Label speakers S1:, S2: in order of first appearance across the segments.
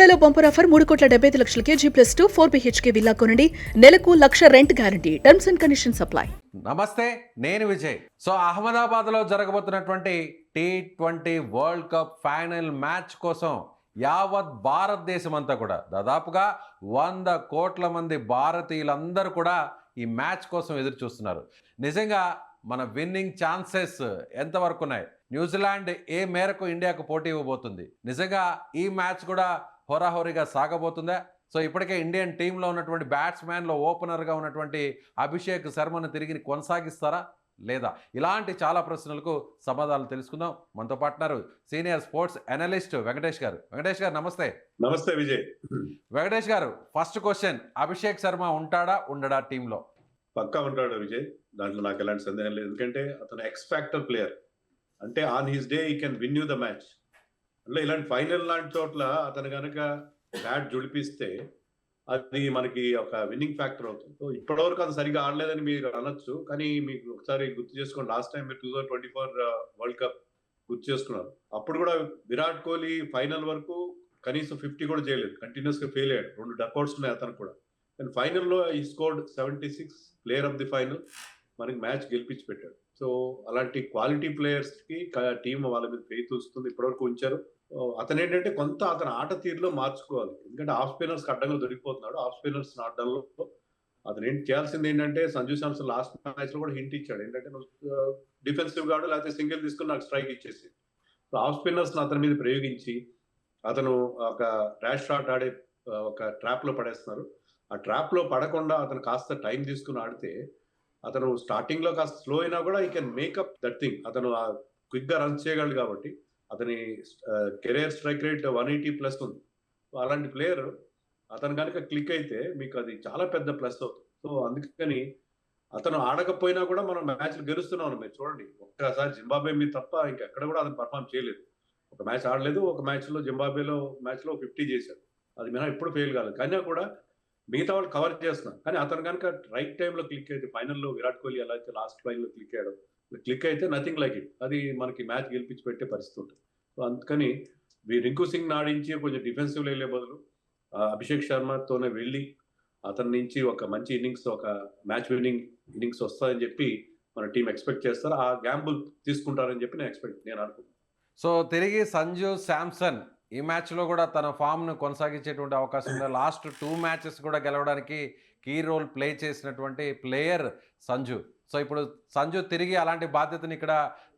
S1: బెల్లుగూడలో bumper offer 3,75,00,000 G+2 4 BHK villa కొనండి. నెలకు 1,00,000 rent guarantee. Terms and conditions apply.
S2: నమస్తే, నేను విజయ్. సో అహ్మదాబాద్లో జరగబోతున్నటువంటి T20 world cup final match కోసం యావత్ భారతదేశం అంతా కూడా దాదాపుగా 100 కోట్ల మంది భారతీయులందరూ కూడా ఈ మ్యాచ్ కోసం ఎదురు చూస్తున్నారు. నిజంగా మన విన్నింగ్ ఛాన్సెస్ ఎంతవరకు ఉన్నాయి? న్యూజిలాండ్ ఏ మేరకు ఇండియాకు పోటీ ఇవ్వబోతుంది? నిజంగా ఈ మ్యాచ్ కూడా హోరాహోరీగా సాగబోతుందా? సో ఇప్పటికే ఇండియన్ టీంలో ఉన్నటువంటి బ్యాట్స్మెన్లో ఓపెనర్గా ఉన్నటువంటి అభిషేక్ శర్మను తిరిగి కొనసాగిస్తారా లేదా? ఇలాంటి చాలా ప్రశ్నలకు సమాధానాలు తెలుసుకుందాం. మనతో పాటున్నారు సీనియర్ స్పోర్ట్స్ అనలిస్ట్ వెంకటేష్ గారు. వెంకటేష్ గారు నమస్తే.
S3: నమస్తే విజయ్.
S2: వెంకటేష్ గారు, ఫస్ట్ క్వశ్చన్, అభిషేక్ శర్మ ఉంటాడా ఉండడా టీంలో?
S3: పక్కా ఉంటాడు విజయ్, దాంట్లో నాకు ఎలాంటి సందేహం లేదు. ఎందుకంటే అతను ఎక్స్ ఫ్యాక్టర్ ప్లేయర్. అంటే ఆన్ హిస్ డే ఈ can win you the match. అంటే ఇలాంటి ఫైనల్ లాంటి చోట్ల అతను కనుక బ్యాట్ జుడిపిస్తే అది మనకి ఒక విన్నింగ్ ఫ్యాక్టర్ అవుతుంది. సో ఇప్పటివరకు అది సరిగా ఆడలేదని మీరు అనొచ్చు, కానీ మీకు ఒకసారి గుర్తు చేసుకోండి, లాస్ట్ టైం మీరు 2024 వరల్డ్ కప్ గుర్తు చేసుకున్నారు. అప్పుడు కూడా విరాట్ కోహ్లీ ఫైనల్ వరకు కనీసం 50 కూడా చేయలేదు, కంటిన్యూస్ గా ఫెయిల్ అయ్యాడు. 2 డక్అవుట్స్ ఉన్నాయి అతను కూడా. అండ్ ఫైనల్లో ఈ scored 76, player of the final, మనకి మ్యాచ్ గెలిపించి పెట్టాడు. సో అలాంటి క్వాలిటీ ప్లేయర్స్ కి టీం వాళ్ళ మీద ఫెయిత్ వస్తుంది, ఇప్పటివరకు ఉంచారు. అతను ఏంటంటే కొంత అతను ఆట తీరులో మార్చుకోవాలి. ఎందుకంటే ఆఫ్ స్పిన్నర్స్ అడ్డంగా దొరికిపోతున్నాడు. ఆఫ్ స్పిన్నర్స్ ఆడడంలో అతను ఏంటి చేయాల్సింది ఏంటంటే, సంజు శాంసన్ లాస్ట్ మ్యాచ్ లో కూడా హింట్ ఇచ్చాడు, ఏంటంటే నువ్వు డిఫెన్సివ్ గాడు లేకపోతే సింగిల్ తీసుకుని నాకు స్ట్రైక్ ఇచ్చేసి. సో ఆఫ్ స్పిన్నర్స్ అతని మీద ప్రయోగించి అతను ఒక ర్యాష్ షాట్ ఆడే ఒక ట్రాప్ లో పడేస్తున్నారు. ఆ ట్రాప్ లో పడకుండా అతను కాస్త టైం తీసుకుని ఆడితే, అతను స్టార్టింగ్ లో కాస్త స్లో అయినా కూడా ఈ కెన్ మేకప్ దట్ థింగ్. అతను క్విక్ గా రన్ చేయగలడు కాబట్టి అతని కెరీర్ స్ట్రైక్ రేట్ 180+ ఉంది. అలాంటి ప్లేయర్ అతను కనుక క్లిక్ అయితే మీకు అది చాలా పెద్ద ప్లస్ అవుతుంది. సో అందుకని అతను ఆడకపోయినా కూడా మనం మ్యాచ్లు గెలుస్తున్నాం. మీరు చూడండి, ఒక్కసారి జింబాబ్వే మీద తప్ప ఇంకెక్కడ కూడా అతను పర్ఫామ్ చేయలేదు. ఒక మ్యాచ్ ఆడలేదు, ఒక మ్యాచ్ లో జింబాబ్వేలో మ్యాచ్ లో 50 చేశాడు. అది మినా ఎప్పుడు ఫెయిల్ కాలేదు. కానీ కూడా మిగతా వాళ్ళు కవర్ చేస్తున్నారు. కానీ అతను కనుక రైట్ టైంలో క్లిక్ అయితే, ఫైనల్లో విరాట్ కోహ్లీ ఎలా అయితే లాస్ట్ ఫైనల్లో క్లిక్ అయ్యాడు, క్లిక్ అయితే నథింగ్ లైక్ ఇట్, అది మనకి మ్యాచ్ గెలిపించి పెట్టే పరిస్థితి ఉంటుంది. సో అందుకని రింకు సింగ్ ఆడించి కొంచెం డిఫెన్సివ్ వెళ్ళే బదులు అభిషేక్ శర్మతోనే వెళ్ళి అతని నుంచి ఒక మంచి ఇన్నింగ్స్, ఒక మ్యాచ్ విన్నింగ్ ఇన్నింగ్స్ వస్తాయని చెప్పి మన టీం ఎక్స్పెక్ట్ చేస్తారు. ఆ గ్యాంబుల్ తీసుకుంటారని చెప్పి నేను అనుకుంటున్నాను.
S2: సో తిరిగి సంజు శాంసన్ ఈ మ్యాచ్లో కూడా తన ఫామ్ను కొనసాగించేటువంటి అవకాశం ఉంది. లాస్ట్ 2 మ్యాచెస్ కూడా గెలవడానికి కీ రోల్ ప్లే చేసినటువంటి ప్లేయర్ సంజు. సో ఇప్పుడు సంజు తిరిగి అలాంటి బాధ్యతను ఇక్కడ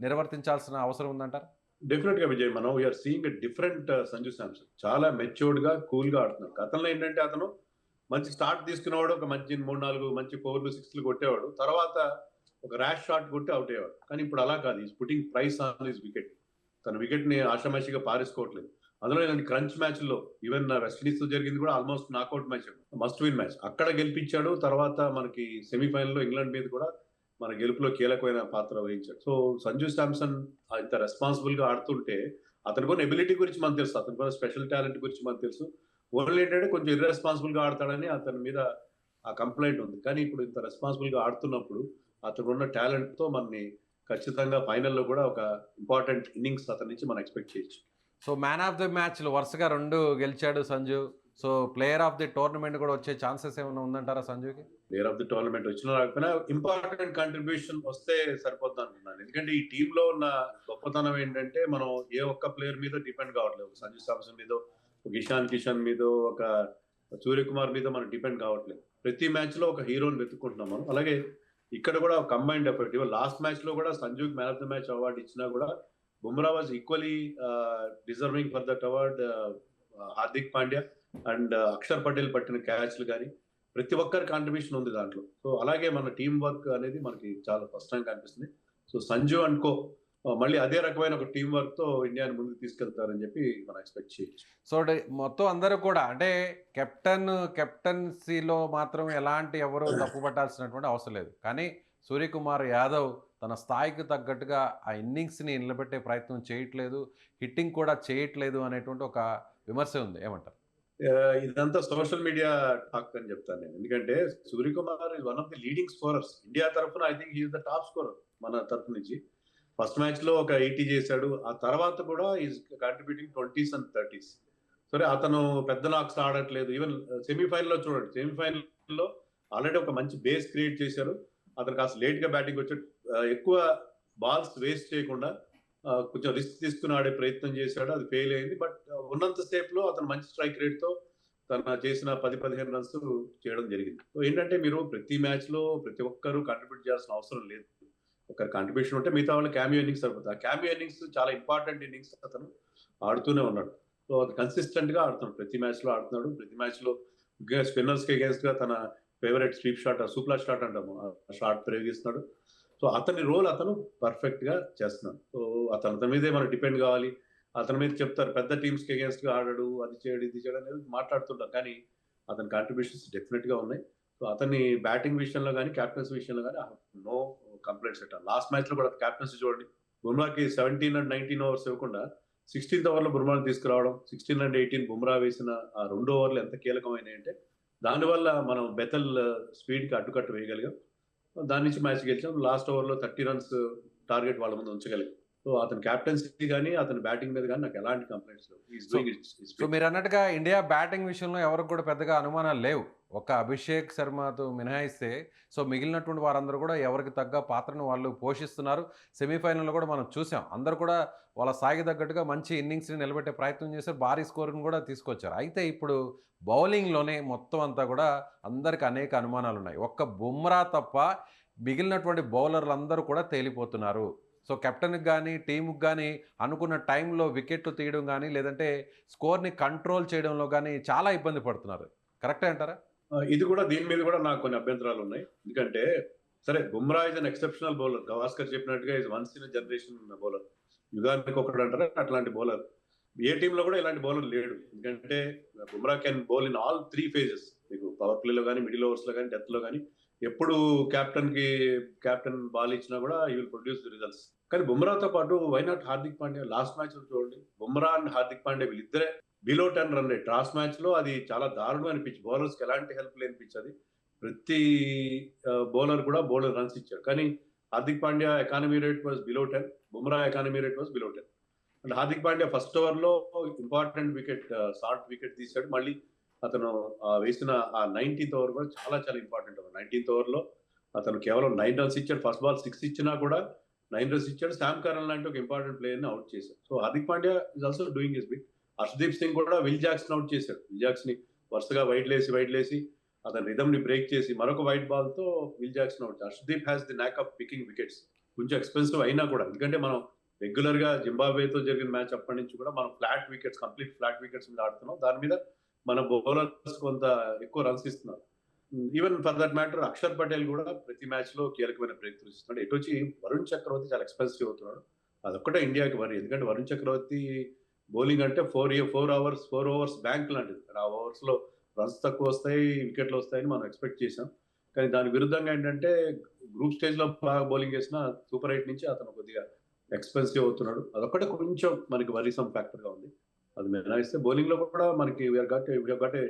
S2: నిర్వర్తించాల్సిన అవసరం ఉందంటారు?
S3: డెఫినెట్ గా విజయ్, మనం we are seeing different Sanju Samson. చాలా మెచ్యూర్డ్ గా కూల్ గా ఆడుతున్నారు. గతంలో ఏంటంటే అతను మంచి స్టార్ట్ తీసుకునేవాడు, ఒక మంచి 3-4 మంచి 4లు 6లు కొట్టేవాడు, తర్వాత ఒక ర్యాష్ షాట్ కొట్టి అవుట్ అయ్యేవాడు. కానీ ఇప్పుడు అలా కాదు, is putting price on his wicket. తన వికెట్ ని ఆషామాషిగా పారేసుకోవట్లేదు. అందులో ఇలాంటి క్రంచ్ మ్యాచ్ లో, ఈవెన్ వెస్టిండీస్ తో జరిగింది కూడా almost knockout match, must win match, అక్కడ గెలిపించాడు. తర్వాత మనకి సెమీఫైనల్ లో ఇంగ్లాండ్ మీద కూడా మన గెలుపులో కీలకమైన పాత్ర వహించాడు. సో సంజు శాంసన్ ఇంత రెస్పాన్సిబుల్ గా ఆడుతుంటే అతను కొన్ని ఎబిలిటీ గురించి మనకు తెలుసు, అతను కొన్ని స్పెషల్ టాలెంట్ గురించి మనకు తెలుసు. ఓన్లీ ఏంటంటే కొంచెం ఇర్రెస్పాన్సిబుల్ గా ఆడతాడని అతని మీద ఆ కంప్లైంట్ ఉంది. కానీ ఇప్పుడు ఇంత రెస్పాన్సిబుల్ గా ఆడుతున్నప్పుడు అతను ఉన్న టాలెంట్ తో మనని ఖచ్చితంగా ఫైనల్లో కూడా ఒక ఇంపార్టెంట్ ఇన్నింగ్స్ అతని నుంచి మనం ఎక్స్పెక్ట్ చేయొచ్చు.
S2: సో మ్యాన్ ఆఫ్ ది మ్యాచ్లు వరుసగా 2 గెలిచాడు Sanju. So player of the tournament కూడా వచ్చే ఛాన్సెస్ ఏమైనా ఉందంటారా సంజుకి?
S3: ప్లేయర్ ఆఫ్ ది టోర్నమెంట్ వచ్చినా రాకపోయినా ఇంపార్టెంట్ కంట్రిబ్యూషన్ వస్తే సరిపోద్ది అనుకున్నాను. ఎందుకంటే ఈ టీంలో ఉన్న గొప్పతనం ఏంటంటే, మనం ఏ ఒక్క ప్లేయర్ మీద డిపెండ్ కావట్లేదు. సంజు శాంసన్ మీద, ఒక ఇషాన్ కిషన్ మీద, ఒక సూర్యకుమార్ మీద మనం డిపెండ్ కావట్లేదు. ప్రతి మ్యాచ్ లో ఒక హీరోని వెతుక్కుంటున్నాం మనం. అలాగే ఇక్కడ కూడా కంబైన్డ్ ఎఫర్ట్. ఇవాళ లాస్ట్ మ్యాచ్ లో కూడా సంజుకి man of the match award ఇచ్చినా కూడా Bumrah was equally deserving for that award. Hardik Pandya and Axar Patel పట్టిన క్యాచ్లు కానీ ప్రతి ఒక్కరి కాంట్రిబ్యూషన్ ఉంది దాంట్లో. సో అలాగే మన టీం వర్క్ అనేది మనకి చాలా స్పష్టంగా కనిపిస్తుంది. సో సంజు అండ్ కో మళ్ళీ అదే రకమైన ఒక టీం వర్క్ తో ఇండియాని ముందుకు తీసుకెళ్తారని చెప్పి మనం ఎక్స్పెక్ట్ చేయొచ్చు.
S2: సో మొత్తం అందరూ కూడా అంటే కెప్టెన్సీలో మాత్రం ఎలాంటి ఎవరు తప్పు పట్టాల్సినటువంటి అవసరం లేదు. కానీ సూర్యకుమార్ యాదవ్ తన స్థాయికి తగ్గట్టుగా ఆ ఇన్నింగ్స్ని నిలబెట్టే ప్రయత్నం చేయట్లేదు, హిట్టింగ్ కూడా చేయట్లేదు అనేటువంటి ఒక విమర్శ ఉంది. ఏమంటారు?
S3: ఇదంతా సోషల్ మీడియా టాక్ అని చెప్తాను నేను. ఎందుకంటే Suryakumar is one of the leading scorers India తరఫున. I think he's the top scorer మన తరఫు నుంచి. ఫస్ట్ మ్యాచ్ లో ఒక 80 చేశాడు. ఆ తర్వాత కూడా is contributing 20s and 30s. సరే అతను పెద్ద నాక్స్ ఆడట్లేదు. ఈవెన్ సెమీఫైనల్లో చూడండి, సెమీఫైనల్లో ఆల్రెడీ ఒక మంచి బేస్ క్రియేట్ చేశారు. అతను కాస్త లేట్గా బ్యాటింగ్ వచ్చాడు. ఎక్కువ బాల్స్ వేస్ట్ చేయకుండా కొంచెం రిస్క్ తీసుకుని ఆడే ప్రయత్నం చేశాడు. అది ఫెయిల్ అయింది. బట్ ఉన్నంత సేపులో అతను మంచి స్ట్రైక్ రేట్తో తన చేసిన 10-15 రన్స్ చేయడం జరిగింది. సో ఏంటంటే మీరు ప్రతి మ్యాచ్లో ప్రతి ఒక్కరూ కంట్రిబ్యూట్ చేయాల్సిన అవసరం లేదు. ఒకరి కాంట్రిబ్యూషన్ ఉంటే మిగతా వాళ్ళ క్యామియో ఇన్నింగ్స్ సరిపోతుంది. ఆ క్యామియో ఇన్నింగ్స్ చాలా ఇంపార్టెంట్ ఇన్నింగ్స్ అతను ఆడుతూనే ఉన్నాడు. సో అది కన్సిస్టెంట్ గా ఆడుతున్నాడు. ప్రతి మ్యాచ్ లో ఆడుతున్నాడు. ప్రతి మ్యాచ్ లో స్పిన్నర్స్ కి అగేన్స్ట్ గా తన favourite sweep shot, super shot అంటాము, ఆ షాట్ ప్రయోగిస్తున్నాడు. సో అతని రోల్ అతను పర్ఫెక్ట్ గా చేస్తున్నాడు. సో అతని మీదే మనం డిపెండ్ కావాలి. అతని మీద చెప్తారు పెద్ద టీమ్స్ కి అగేన్స్ట్ గా ఆడాడు, అది చేయడు ఇది చేయడం అనేది మాట్లాడుతుంటారు. కానీ అతని కాంట్రిబ్యూషన్స్ డెఫినెట్ గా ఉన్నాయి. సో అతని బ్యాటింగ్ విషయంలో కానీ క్యాప్టెన్సీ విషయంలో కానీ no complaints at. Last match లో కూడా క్యాప్టెన్సీ చూడండి, బుమ్రాకి 17 and 19 ఓవర్స్ ఇవ్వకుండా 16th ఓవర్లో బుమ్రాని తీసుకురావడం, 16 and 18 బుమ్రా వేసిన ఆ 2 ఓవర్లు ఎంత కీలకమైనవి అంటే దానివల్ల మనం బెతల్ స్పీడ్కి అడ్డుకట్టు వేయగలిగాం. దాని నుంచి మ్యాచ్ గెలిచాం. లాస్ట్ ఓవర్లో 30 runs టార్గెట్ వాళ్ళ ముందు ఉంచగలిగాం. సో అతని క్యాప్టెన్సీ కానీ అతని బ్యాటింగ్ మీద కానీ నాకు ఎలాంటి కంప్లైంట్స్ లేవు.
S2: సో మీరు అన్నట్టుగా ఇండియా బ్యాటింగ్ విషయంలో ఎవరికి కూడా పెద్దగా అనుమానాలు లేవు. ఒక అభిషేక్ శర్మతో మినహాయిస్తే సో మిగిలినటువంటి వారందరూ కూడా ఎవరికి తగ్గ పాత్రను వాళ్ళు పోషిస్తున్నారు. సెమీఫైనల్లో కూడా మనం చూసాం. అందరూ కూడా వాళ్ళ స్థాయికి తగ్గట్టుగా మంచి ఇన్నింగ్స్ని నిలబెట్టే ప్రయత్నం చేశారు. భారీ స్కోర్ని కూడా తీసుకొచ్చారు. అయితే ఇప్పుడు బౌలింగ్లోనే మొత్తం అంతా కూడా అందరికి అనేక అనుమానాలు ఉన్నాయి. ఒక్క బుమ్రా తప్ప మిగిలినటువంటి బౌలర్లు అందరూ కూడా తేలిపోతున్నారు. సో కెప్టెన్కి కానీ టీముకి కానీ అనుకున్న టైంలో వికెట్లు తీయడం కానీ లేదంటే స్కోర్ని కంట్రోల్ చేయడంలో కానీ చాలా ఇబ్బంది పడుతున్నారు. కరెక్టే అంటారా?
S3: ఇది కూడా దీని మీద కూడా నాకు కొన్ని అభ్యంతరాలు ఉన్నాయి. ఎందుకంటే సరే Bumrah is an exceptional bowler. Gavaskar చెప్పినట్టుగా is once in generation bowler. యుగానికి ఒకటి అంటారా అట్లాంటి బౌలర్. ఏ టీంలో కూడా ఇలాంటి బౌలర్ లేడు. ఎందుకంటే Bumrah can bowl in all 3 phases. మీకు పవర్ ప్లేలో కానీ మిడిల్ ఓవర్స్ లో కానీ డెత్ లో కానీ ఎప్పుడు క్యాప్టెన్ బాల్ ఇచ్చినా కూడా ఈ విల్ ప్రొడ్యూస్ ది రిజల్ట్స్. కానీ బుమ్రాతో పాటు why not Hardik Pandya last match చూడండి, బుమ్రా అండ్ హార్దిక్ పాండ్యా వీళ్ళిద్దరే below 10 run rate. Last match లో అది చాలా దారుణం అనిపించి బౌలర్స్ కి ఎలాంటి హెల్ప్ లేనిపించదు. ప్రతి బౌలర్ కూడా బౌలర్ రన్స్ ఇచ్చారు. కానీ Hardik Pandya economy rate was below 10, Bumrah economy rate was below 10. And Hardik Pandya first over లో ఇంపార్టెంట్ వికెట్, షార్ట్ వికెట్ తీశాడు. మళ్ళీ అతను వేసిన ఆ 19th ఓవర్ కూడా చాలా చాలా ఇంపార్టెంట్ ఓవర్. 19th ఓవర్లో అతను కేవలం 9 runs ఇచ్చాడు. ఫస్ట్ బాల్ 6 ఇచ్చినా కూడా 9 runs ఇచ్చాడు. శామ్ కరన్ లాంటి ఒక ఇంపార్టెంట్ ప్లేయర్ని అవుట్ చేశాడు. So Hardik Pandya is also doing his bit. Harshdeep Singh కూడా విల్ జాక్సన్ అవుట్ చేశాడు. విల్ జాక్సన్ ని వరుసగా వైడ్లేసి అతని రిథమ్ ని బ్రేక్ చేసి మరొక వైట్ బాల్ తో will Jackson out. Harshdeep has the నాక్ ఆఫ్ పికింగ్ వికెట్స్. కొంచెం ఎక్స్పెన్సివ్ అయినా కూడా, ఎందుకంటే మనం రెగ్యులర్ గా జింబాబ్వేతో జరిగిన మ్యాచ్ అప్పటి నుంచి కూడా మనం flat wickets, complete flat wickets మీద ఆడుతున్నాం. దాని మీద మన బౌలర్స్ కొంత ఎక్కువ రన్స్ ఇస్తున్నారు. Even for that matter Akshar Patel కూడా ప్రతి మ్యాచ్ లో కీలకమైన బ్రేక్ త్రూస్ ఇస్తున్నాడు. ఎటు వచ్చి వరుణ్ చక్రవర్తి చాలా ఎక్స్పెన్సివ్ అవుతున్నాడు. అదొక్కటే ఇండియాకి వరి. ఎందుకంటే వరుణ్ చక్రవర్తి బౌలింగ్ అంటే 4 overs బ్యాంక్ లాంటిది. ఆ ఓవర్స్ లో రన్స్ తక్కువ వస్తాయి, వికెట్లు వస్తాయని మనం ఎక్స్పెక్ట్ చేసాం. కానీ దాని విరుద్ధంగా ఏంటంటే గ్రూప్ స్టేజ్ లో బాగా బౌలింగ్ చేసిన సూపర్ 8 నుంచి అతను కొద్దిగా ఎక్స్పెన్సివ్ అవుతున్నాడు. అదొక్కటే కొంచెం మనకి వరీసమ్ ఫ్యాక్టర్ గా ఉంది. అది మినహాయిస్తే బౌలింగ్ లో కూడా మనకి got a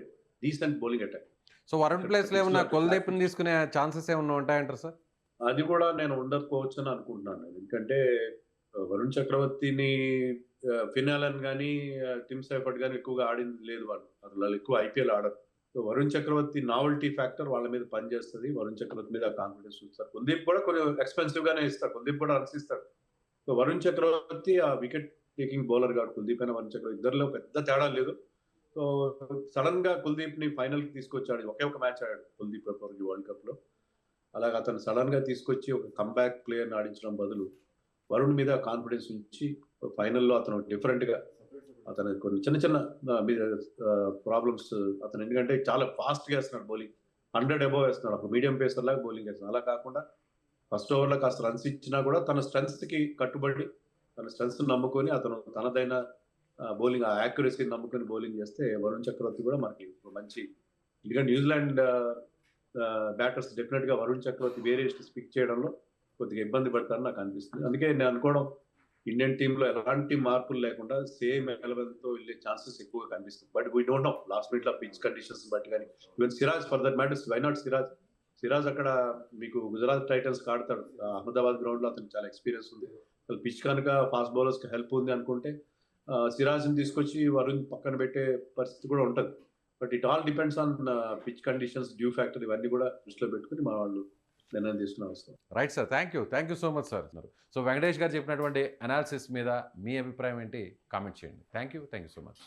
S3: decent bowling attack.
S2: So Varun place లో ఏమన్నా కుల్దీప్ని తీసుకునే ఛాన్సెస్ ఏమన్నా ఉంటాయంటారు సార్? అది
S3: కూడా నేను ఉండకపోవచ్చు అని అనుకుంటున్నాను. ఎందుకంటే వరుణ్ చక్రవర్తిని ఫినాలన్ కానీ టిమ్ సైఫర్డ్ కానీ ఎక్కువగా ఆడింది లేదు. వాళ్ళు ఎక్కువ ఐపీఎల్ ఆడరు. సో వరుణ్ చక్రవర్తి నావల్టీ ఫ్యాక్టర్ వాళ్ళ మీద పనిచేస్తుంది. వరుణ్ చక్రవర్తి మీద కాన్ఫిడెన్స్ చూస్తారు. కుల్దీప్ కూడా కొంచెం ఎక్స్పెన్సివ్ గానే ఇస్తారు. కుల్దీప్ కూడా రన్స్ ఇస్తారు. సో వరుణ్ చక్రవర్తి ఆ వికెట్ టేకింగ్ బౌలర్ కాదు. కుల్దీప్ అయినా వరుణ్ చక్రవర్తి ఇద్దరిలో పెద్ద తేడా లేదు. సో సడన్ గా కుల్దీప్ ని ఫైనల్ కి తీసుకొచ్చాడు. ఒకే ఒక మ్యాచ్ ఆడాడు కుల్దీప్ వరల్డ్ కప్ లో. అలాగే అతను సడన్ గా తీసుకొచ్చి ఒక కంబ్యాక్ ప్లేయర్ ఆడించడం బదులు వరుణ్ మీద కాన్ఫిడెన్స్ ఉంచి ఫైనల్లో అతను డిఫరెంట్ గా అతను కొన్ని చిన్న ప్రాబ్లమ్స్ అతను, ఎందుకంటే చాలా ఫాస్ట్ గా వేస్తున్నాడు బౌలింగ్, 100 above వేస్తున్నాడు. ఒక మీడియం పేసర్ లాగా బౌలింగ్ వేస్తున్నాడు. అలా కాకుండా ఫస్ట్ ఓవర్లో కాస్త రన్స్ ఇచ్చినా కూడా తన స్ట్రెంగ్స్ కి కట్టుబడి, తన స్ట్రెంగ్స్ నమ్ముకొని అతను తనదైన బౌలింగ్, ఆ యాక్యురసీని నమ్ముకొని బౌలింగ్ చేస్తే వరుణ్ చక్రవర్తి కూడా మనకి మంచి, ఎందుకంటే న్యూజిలాండ్ బ్యాటర్స్ డెఫినెట్ గా వరుణ్ చక్రవర్తి వేరియేషన్స్ పిక్ చేయడంలో కొద్దిగా ఇబ్బంది పడతారని నాకు అనిపిస్తుంది. అందుకే నేను అనుకోవడం ఇండియన్ టీంలో ఎలాంటి మార్పులు లేకుండా సేమ్ 11తో వెళ్ళే ఛాన్సెస్ ఎక్కువగా కనిపిస్తుంది. But we don't know last minute లో పిచ్ కండిషన్స్ బట్టి కానీ, even Siraj for that matters, why not Siraj అక్కడ మీకు గుజరాత్ టైటన్స్ ఆడతాడు అహ్మదాబాద్ గ్రౌండ్ లో, అతనికి చాలా ఎక్స్పీరియన్స్ ఉంది. పిచ్ కనుక ఫాస్ట్ బౌలర్స్ కి హెల్ప్ ఉంది అనుకుంటే సిరాజ్ని తీసుకొచ్చి వరుణ్ పక్కన పెట్టే పరిస్థితి కూడా ఉంటుంది. But it all depends on pitch conditions, dew factor, ఇవన్నీ కూడా దృష్టిలో పెట్టుకుని మా వాళ్ళు నిర్ణయం తీసుకున్న అవసరం.
S2: Right sir, thank you so much sir. So Venkatesh గారు చెప్పినటువంటి అనాలిసిస్ మీద మీ అభిప్రాయం ఏంటి కామెంట్ చేయండి. Thank you so much.